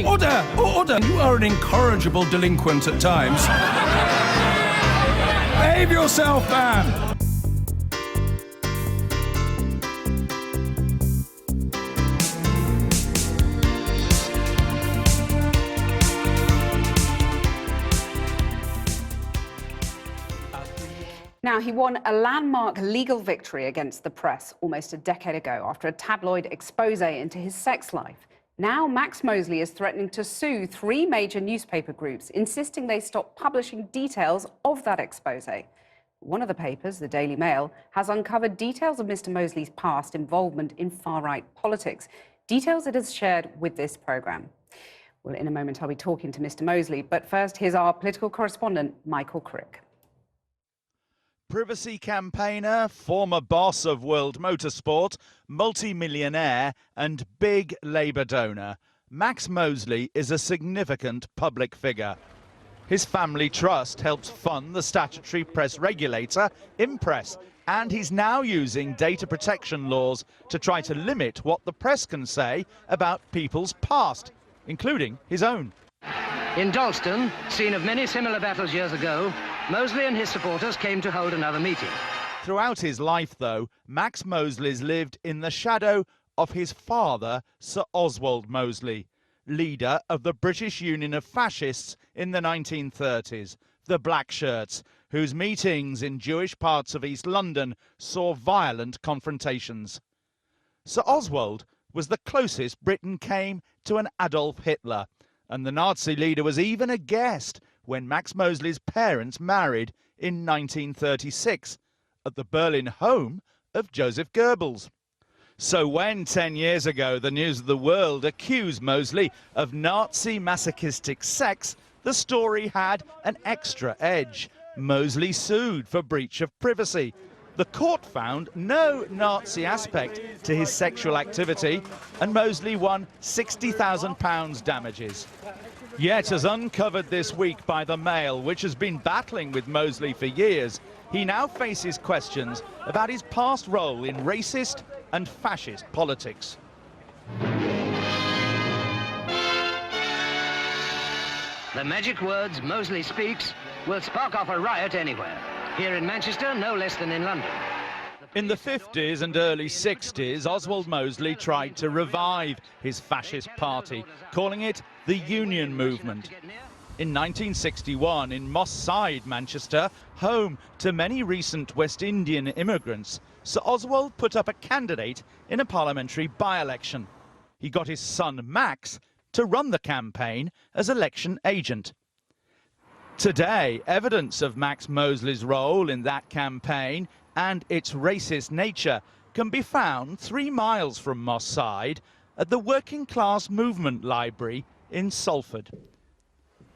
Order! Order! You are an incorrigible delinquent at times. Behave yourself, man! Now, he won a landmark legal victory against the press almost a decade ago after a tabloid expose into his sex life. Now, Max Mosley is threatening to sue 3 major newspaper groups, insisting they stop publishing details of that expose. One of the papers, the Daily Mail, has uncovered details of Mr. Mosley's past involvement in far-right politics, details it has shared with this programme. Well, in a moment, I'll be talking to Mr. Mosley, but first, here's our political correspondent, Michael Crick. Privacy campaigner, former boss of World Motorsport, multi-millionaire and big Labour donor, Max Mosley is a significant public figure. His family trust helps fund the statutory press regulator, Impress, and he's now using data protection laws to try to limit what the press can say about people's past, including his own. In Dalston, scene of many similar battles years ago, Mosley and his supporters came to hold another meeting. Throughout his life, though, Max Mosley's lived in the shadow of his father, Sir Oswald Mosley, leader of the British Union of Fascists in the 1930s, the Black Shirts, whose meetings in Jewish parts of East London saw violent confrontations. Sir Oswald was the closest Britain came to an Adolf Hitler, and the Nazi leader was even a guest when Max Mosley's parents married in 1936 at the Berlin home of Joseph Goebbels. So when 10 years ago the News of the World accused Mosley of Nazi masochistic sex, the story had an extra edge. Mosley sued for breach of privacy. The court found no Nazi aspect to his sexual activity, and Mosley won £60,000 damages. Yet, as uncovered this week by the Mail, which has been battling with Mosley for years, he now faces questions about his past role in racist and fascist politics. The magic words Mosley speaks will spark off a riot anywhere. Here in Manchester, no less than in London. In the 50s and early 60s, Oswald Mosley tried to revive his fascist party, calling it the Union Movement. In 1961, in Moss Side, Manchester, home to many recent West Indian immigrants, Sir Oswald put up a candidate in a parliamentary by-election. He got his son, Max, to run the campaign as election agent. Today, evidence of Max Mosley's role in that campaign and its racist nature can be found 3 miles from Moss Side at the Working Class Movement Library in Salford,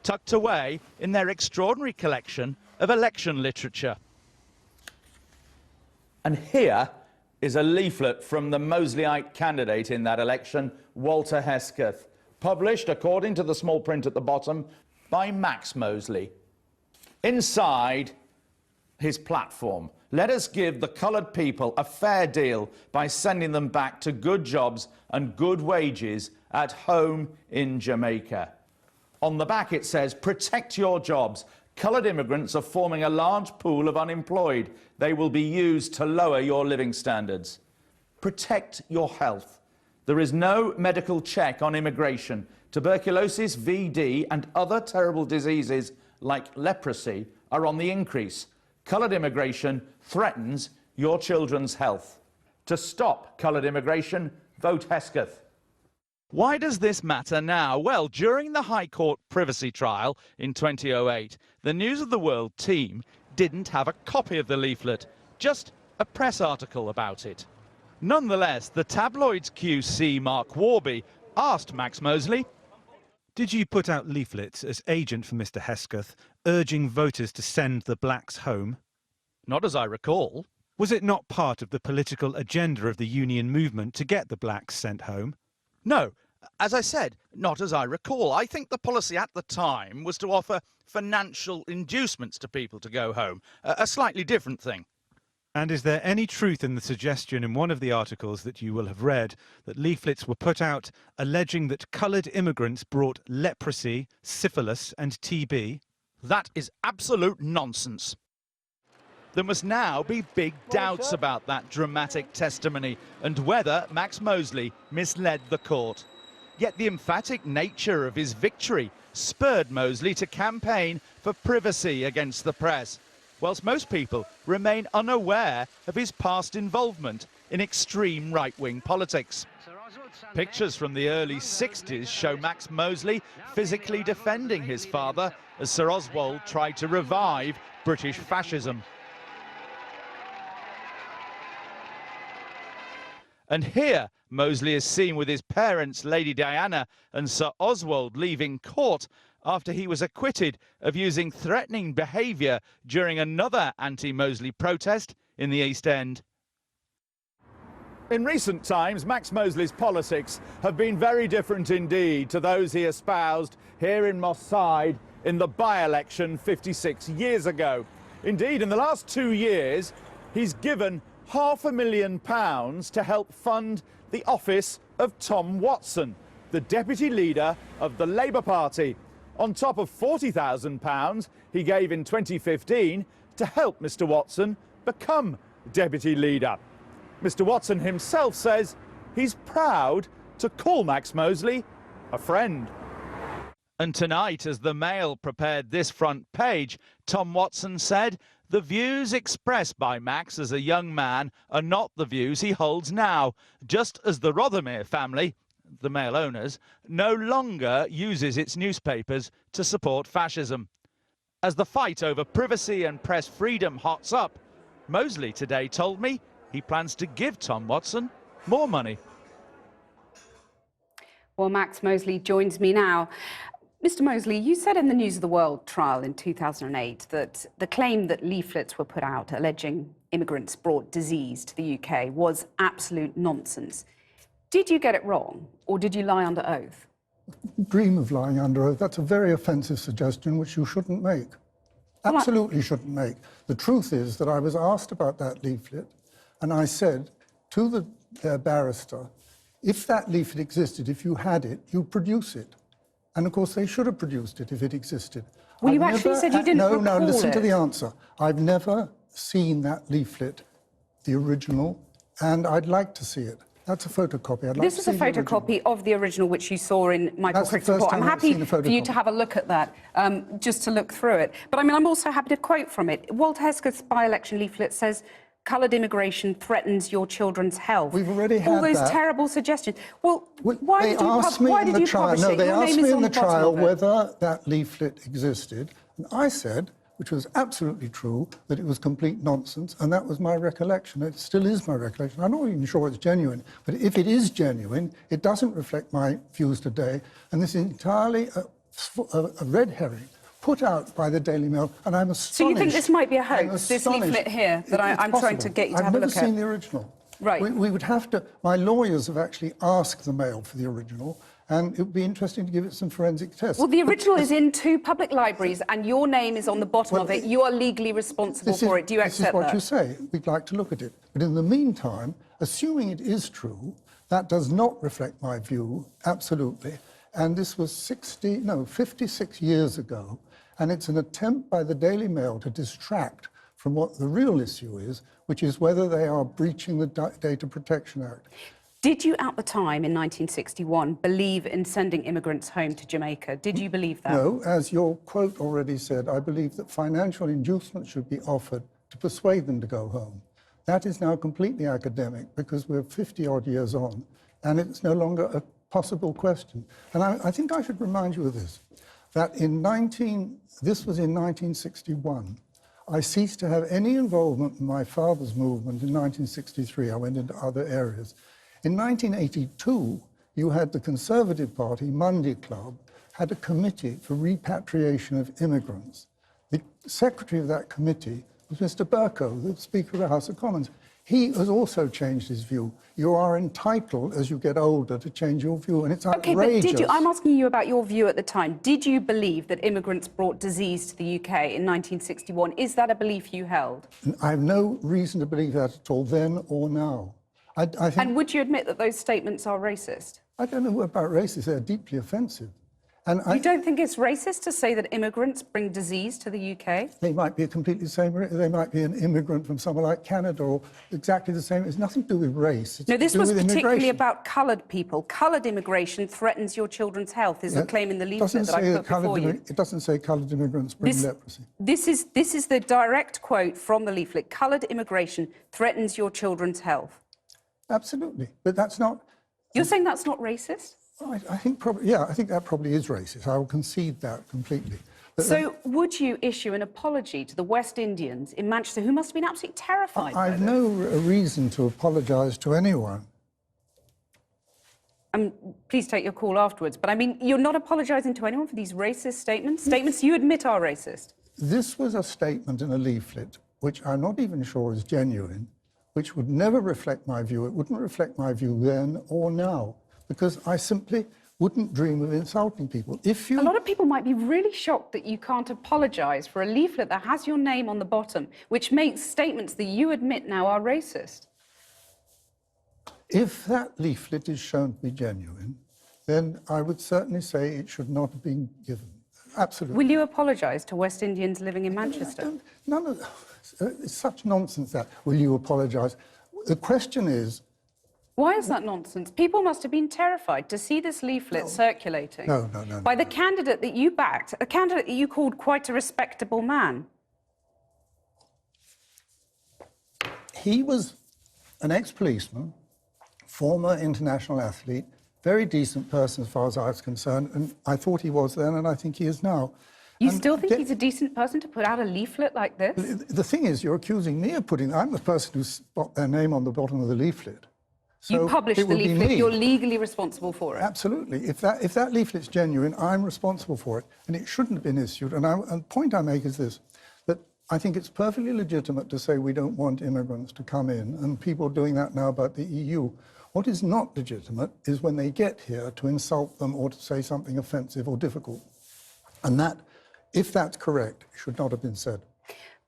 tucked away in their extraordinary collection of election literature. And here is a leaflet from the Mosleyite candidate in that election, Walter Hesketh, published, according to the small print at the bottom, by Max Mosley. Inside his platform, let us give the coloured people a fair deal by sending them back to good jobs and good wages at home in Jamaica. On the back it says, protect your jobs. Coloured immigrants are forming a large pool of unemployed. They will be used to lower your living standards. Protect your health. There is no medical check on immigration. Tuberculosis, VD and other terrible diseases like leprosy are on the increase. Coloured immigration threatens your children's health. To stop coloured immigration, vote Hesketh. Why does this matter now? Well, during the High Court privacy trial in 2008, the News of the World team didn't have a copy of the leaflet, just a press article about it. Nonetheless, the tabloid's QC Mark Warby asked Max Mosley, did you put out leaflets as agent for Mr. Hesketh, urging voters to send the blacks home? Not as I recall. Was it not part of the political agenda of the union movement to get the blacks sent home? No. As I said, not as I recall. I think the policy at the time was to offer financial inducements to people to go home. A slightly different thing. And is there any truth in the suggestion in one of the articles that you will have read that leaflets were put out alleging that coloured immigrants brought leprosy, syphilis and TB? That is absolute nonsense. There must now be big doubts about that dramatic testimony and whether Max Mosley misled the court. Yet the emphatic nature of his victory spurred Mosley to campaign for privacy against the press, whilst most people remain unaware of his past involvement in extreme right-wing politics. Pictures from the early 60s show Max Mosley physically defending his father as Sir Oswald tried to revive British fascism. And here, Mosley is seen with his parents, Lady Diana and Sir Oswald, leaving court after he was acquitted of using threatening behaviour during another anti-Mosley protest in the East End. In recent times, Max Mosley's politics have been very different indeed to those he espoused here in Moss Side in the by-election 56 years ago. Indeed, in the last 2 years, he's given £500,000 to help fund the office of Tom Watson, the deputy leader of the Labour Party, on top of £40,000 he gave in 2015 to help Mr Watson become deputy leader. Mr Watson himself says he's proud to call Max Mosley a friend. And tonight, as the Mail prepared this front page, Tom Watson said the views expressed by Max as a young man are not the views he holds now, just as the Rothermere family, the Mail owners, no longer uses its newspapers to support fascism. As the fight over privacy and press freedom hots up, Mosley today told me he plans to give Tom Watson more money. Well, Max Mosley joins me now. Mr Mosley, you said in the News of the World trial in 2008 that the claim that leaflets were put out alleging immigrants brought disease to the UK was absolute nonsense. Did you get it wrong, or did you lie under oath? Dream of lying under oath. That's a very offensive suggestion which you shouldn't make. Absolutely shouldn't make. The truth is that I was asked about that leaflet, and I said to the barrister, if that leaflet existed, if you had it, you produce it. And of course, they should have produced it if it existed. Well, you actually said you didn't recall No, listen it. to the answer. I've never seen that leaflet, the original, and I'd like to see it. That's a photocopy. I'd like This to is see a the original. photocopy of the original which you saw in Michael That's the Crick's first report. I'm time I've happy seen a for you to photocopy. have a look at that, just to look through it. But I mean, I'm also happy to quote from it. Walter Hesketh's by-election leaflet says, coloured immigration threatens your children's health. We've already had all those that. terrible suggestions. Well, why They did you asked me why in did the you trial. publish No, it? they Your asked name me is in on the the bottom trial of it. whether that leaflet existed, and I said, which was absolutely true, that it was complete nonsense, and that was my recollection. It still is my recollection. I'm not even sure it's genuine, but if it is genuine, it doesn't reflect my views today, and this is entirely a red herring put out by the Daily Mail, and I'm astonished. So you think this might be a I'm hoax, this astonished. leaflet here, that I'm trying to get you to have a look at? I've never seen the original. Right. We would have to... My lawyers have actually asked the Mail for the original, and it would be interesting to give it some forensic tests. Well, the original is in 2 public libraries, and your name is on the bottom of it. You are legally responsible for it. Do you accept that? This is what you say. We'd like to look at it. But in the meantime, assuming it is true, that does not reflect my view, absolutely. And this was 56 years ago, and it's an attempt by the Daily Mail to distract from what the real issue is, which is whether they are breaching the Data Protection Act. Did you, at the time, in 1961, believe in sending immigrants home to Jamaica? Did you believe that? No, as your quote already said, I believe that financial inducement should be offered to persuade them to go home. That is now completely academic because we're 50-odd years on, and it's no longer a possible question. And I think I should remind you of this, that this was in 1961. I ceased to have any involvement in my father's movement in 1963. I went into other areas. In 1982, you had the Conservative Party, Monday Club, had a committee for repatriation of immigrants. The secretary of that committee was Mr. Bercow, the Speaker of the House of Commons. He has also changed his view. You are entitled, as you get older, to change your view, and it's outrageous. Okay, but did you, I'm asking you about your view at the time. Did you believe that immigrants brought disease to the UK in 1961? Is that a belief you held? I have no reason to believe that at all, then or now. I think, And would you admit that those statements are racist? I don't know about racists. They're deeply offensive. And You don't think it's racist to say that immigrants bring disease to the UK? They might be a completely same race. They might be an immigrant from somewhere like Canada or exactly the same. It's nothing to do with race. It's No, this to do was with particularly immigration. about coloured people. Coloured immigration threatens your children's health, is the claim in the leaflet that I put before you. It doesn't say coloured immigrants bring leprosy. This is the direct quote from the leaflet. Coloured immigration threatens your children's health. Absolutely. But that's not... You're saying that's not racist? I think probably, yeah, I think that probably is racist. I will concede that completely. But So would you issue an apology to the West Indians in Manchester, who must have been absolutely terrified by I've this? no reason to apologise to anyone. Please take your call afterwards. But I mean, you're not apologising to anyone for these racist statements? Statements you admit are racist? This was a statement in a leaflet, which I'm not even sure is genuine, which would never reflect my view. It wouldn't reflect my view then or now, because I simply wouldn't dream of insulting people. If you... A lot of people might be really shocked that you can't apologise for a leaflet that has your name on the bottom, which makes statements that you admit now are racist. If that leaflet is shown to be genuine, then I would certainly say it should not have been given. Absolutely. Will you apologise to West Indians living in Manchester? None of... It's such nonsense that, will you apologise? The question is... Why is that nonsense? People must have been terrified to see this leaflet circulating No. by the candidate that you backed, a candidate that you called quite a respectable man. He was an ex-policeman, former international athlete, very decent person as far as I was concerned, and I thought he was then, and I think he is now. You And still think he's a decent person to put out a leaflet like this? The thing is, you're accusing me of putting... I'm the person who put their name on the bottom of the leaflet. So You published it the would be leaflet, me. you're legally responsible for it. Absolutely. If that leaflet's genuine, I'm responsible for it, and it shouldn't have been issued. And the point I make is this, that I think it's perfectly legitimate to say we don't want immigrants to come in, and people are doing that now about the EU. What is not legitimate is when they get here to insult them or to say something offensive or difficult. And that, if that's correct, should not have been said.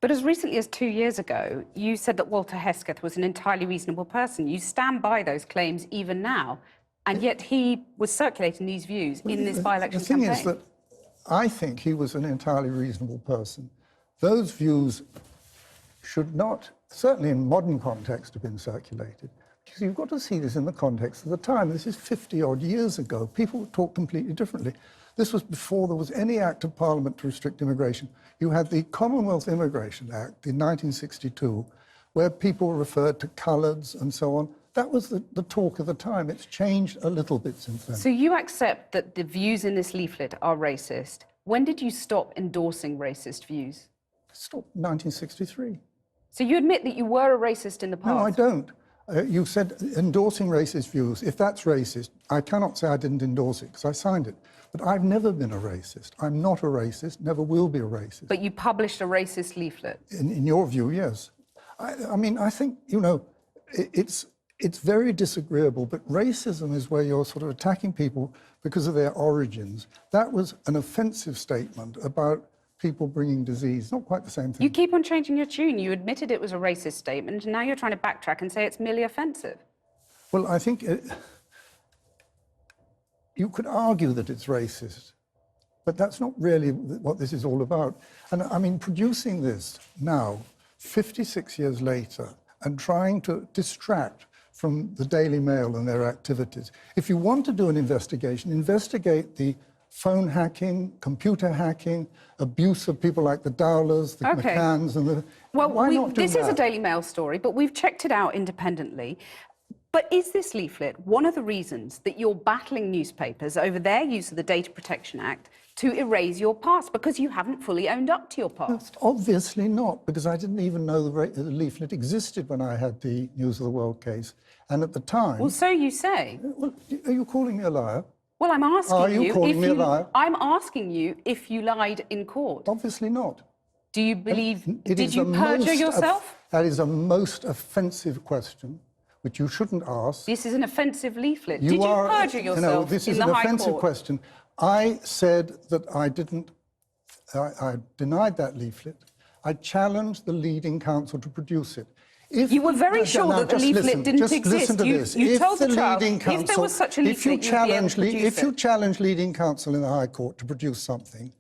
But as recently as 2 years ago, you said that Walter Hesketh was an entirely reasonable person. You stand by those claims even now, and yet he was circulating these views in this by-election campaign. The thing is that I think he was an entirely reasonable person. Those views should not, certainly in modern context, have been circulated. Because you've got to see this in the context of the time. This is 50-odd years ago. People talk completely differently. This was before there was any act of Parliament to restrict immigration. You had the Commonwealth Immigration Act in 1962, where people referred to coloureds and so on. That was the talk of the time. It's changed a little bit since then. So you accept that the views in this leaflet are racist. When did you stop endorsing racist views? Stop 1963. So you admit that you were a racist in the past? No, I don't. You said endorsing racist views. If that's racist, I cannot say I didn't endorse it because I signed it. But I've never been a racist. I'm not a racist, never will be a racist. But you published a racist leaflet? In your view, yes. I mean, I think, you know, it's very disagreeable, but racism is where you're sort of attacking people because of their origins. That was an offensive statement about people bringing disease. Not quite the same thing. You keep on changing your tune. You admitted it was a racist statement, and now you're trying to backtrack and say it's merely offensive. Well, I think you could argue that it's racist, but that's not really what this is all about. And I mean, producing this now, 56 years later, and trying to distract from the Daily Mail and their activities. If you want to do an investigation, investigate the phone hacking, computer hacking, abuse of people like the Dowlers, the McCanns, and the... Well, why not do this is a that? Daily Mail story, but we've checked it out independently. But is this leaflet one of the reasons that you're battling newspapers over their use of the Data Protection Act to erase your past, because you haven't fully owned up to your past? Obviously not, because I didn't even know the leaflet existed when I had the News of the World case. And at the time... Well, so you say. Well, are you calling me a liar? Well, I'm asking Are you calling me a liar? I'm asking you if you lied in court. Obviously not. Do you believe... It Did is you a perjure most yourself? That is a most offensive question, which you shouldn't ask. This is an offensive leaflet. Did you perjure yourself this in is the an High offensive Court? question. I said that I didn't... I denied that leaflet. I challenged the leading counsel to produce it. You were very sure that the leaflet didn't exist. Listen to this. You told the trial, leading if there counsel, was such a leaflet, you'd be able to produce if you it. challenge leading counsel in the High Court to produce something,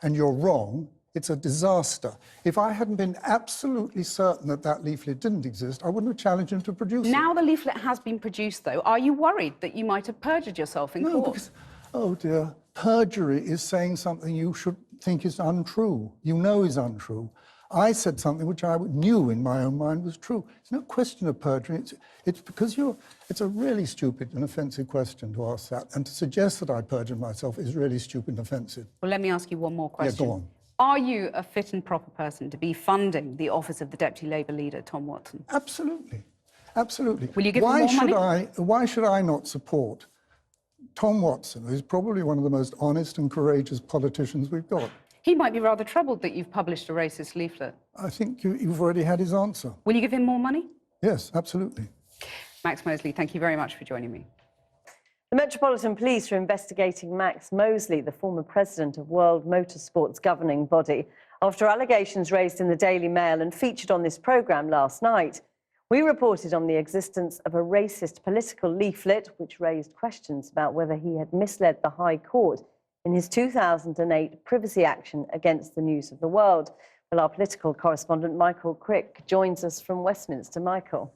and you're wrong, it's a disaster. If I hadn't been absolutely certain that that leaflet didn't exist, I wouldn't have challenged him to produce it. Now the leaflet has been produced, though. Are you worried that you might have perjured yourself in No, court? because, oh dear, perjury is saying something you should think is untrue, you know is untrue. I said something which I knew in my own mind was true. It's no question of perjury. It's because it's a really stupid and offensive question to ask that. And to suggest that I perjured myself is really stupid and offensive. Well, let me ask you one more question. Yeah, go on. Are you a fit and proper person to be funding the office of the Deputy Labour leader, Tom Watson? Absolutely. Absolutely. Will you give him more money? Why should I not support Tom Watson, who's probably one of the most honest and courageous politicians we've got? He might be rather troubled that you've published a racist leaflet. I think you've already had his answer. Will you give him more money? Yes, absolutely. Max Mosley, thank you very much for joining me. The Metropolitan Police are investigating Max Mosley, the former president of World Motorsport's governing body, after allegations raised in the Daily Mail and featured on this programme last night. We reported on the existence of a racist political leaflet which raised questions about whether he had misled the High Court in his 2008 privacy action against the News of the World. Well, our political correspondent, Michael Crick, joins us from Westminster. Michael.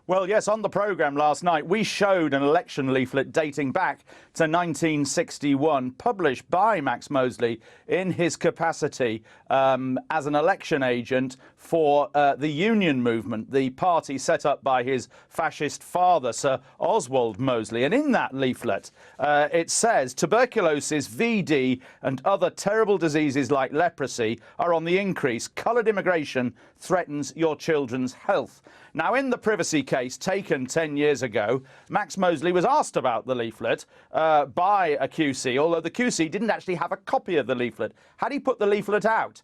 Well, yes, on the programme last night, we showed an election leaflet dating back to 1961, published by Max Mosley in his capacity as an election agent for the Union movement, the party set up by his fascist father, Sir Oswald Mosley. And in that leaflet, it says, tuberculosis, VD and other terrible diseases like leprosy are on the increase. Coloured immigration threatens your children's health. Now, in the privacy case taken 10 years ago, Max Mosley was asked about the leaflet by a QC, although the QC didn't actually have a copy of the leaflet. Had he put the leaflet out?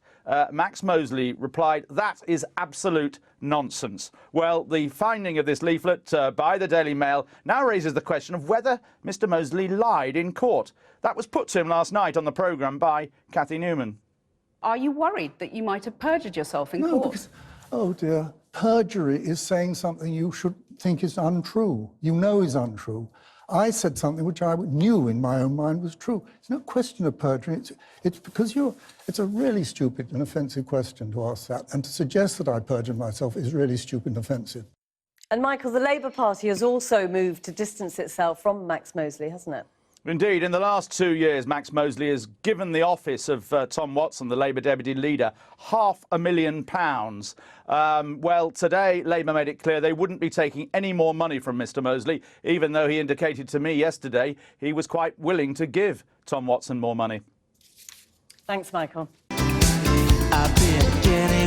Max Mosley replied, that is absolute nonsense. Well, the finding of this leaflet by the Daily Mail now raises the question of whether Mr. Mosley lied in court. That was put to him last night on the programme by Cathy Newman. Are you worried that you might have perjured yourself in No, court? because, oh dear, perjury is saying something you should think is untrue, you know is untrue. I said something which I knew in my own mind was true. It's no question of perjury. It's because it's a really stupid and offensive question to ask that. And to suggest that I perjured myself is really stupid and offensive. And, Michael, the Labour Party has also moved to distance itself from Max Mosley, hasn't it? Indeed, in the last 2 years, Max Mosley has given the office of Tom Watson, the Labour deputy leader, £500,000. Well, today, Labour made it clear they wouldn't be taking any more money from Mr. Mosley, even though he indicated to me yesterday he was quite willing to give Tom Watson more money. Thanks, Michael. I've been getting